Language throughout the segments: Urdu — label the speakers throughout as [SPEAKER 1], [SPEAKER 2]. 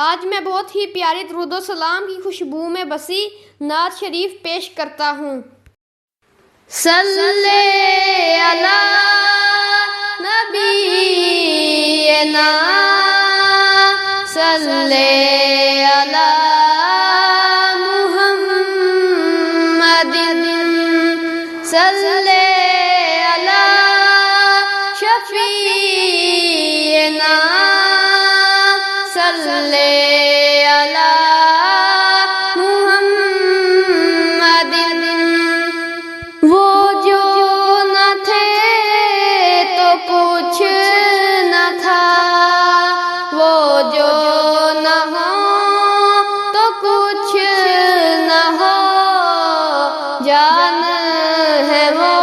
[SPEAKER 1] آج میں بہت ہی پیاری درود و سلام کی خوشبو میں بسی نعت شریف پیش کرتا ہوں۔ صلی علی نبینا صلی علی محمد صلی علی شفیعنا صلی علی محمد۔ وہ جو نہ تھے تو کچھ نہ تھا، وہ جو نہ ہو تو کچھ نہ ہو، جان ہے وہ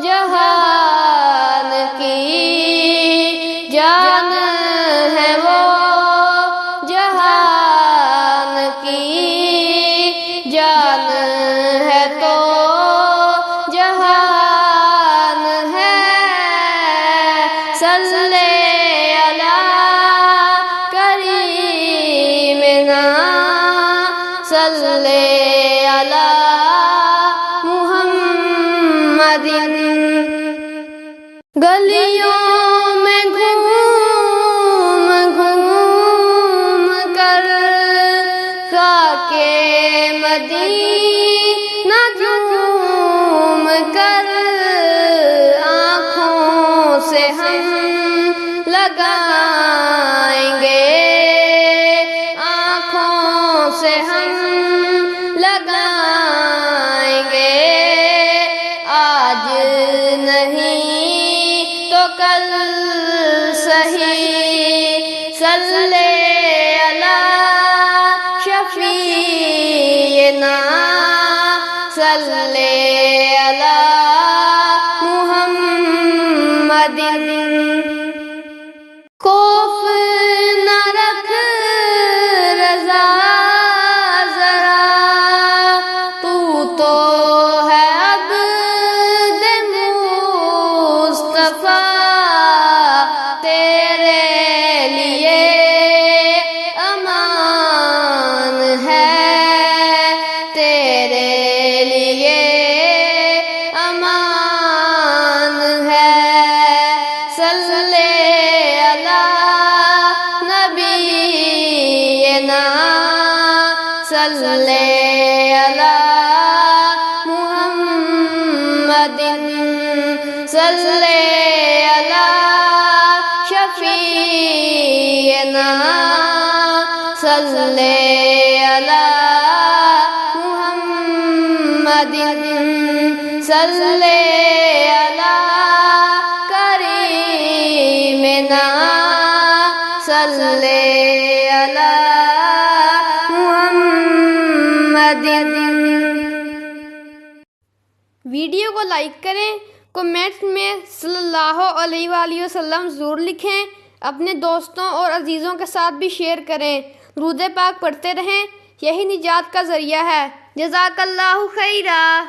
[SPEAKER 1] جہان کی، جان ہے وہ جہان کی، جان ہے تو جہان ہے۔ صلی علی کریمنا صلی علی محمد۔ گلیوں میں گھوم گھوم کر خاکے مدینہ جھوم کر، آنکھوں سے ہم لگائیں گے، آنکھوں سے ہم لگائیں گے، آج نہیں تو کل صحیح۔ صلی علی شفیعنا صلی علی محمد۔ خوف نہ رکھ رضا ذرا، تو ہے عبد مصطفیٰ، تیرے لیے امان ہے، تیرے لیے امان ہے۔ صلی علی نبینا صلی علی محمد صلی علی شفیعنا صلی علی محمد صلی علی کریمنا صلی علی محمد۔ ویڈیو کو لائک کریں، کمنٹ میں صلی اللہ علیہ وآلہ وسلم ضرور لکھیں، اپنے دوستوں اور عزیزوں کے ساتھ بھی شیئر کریں۔ درود پاک پڑھتے رہیں، یہی نجات کا ذریعہ ہے۔ جزاک اللہ خیرہ۔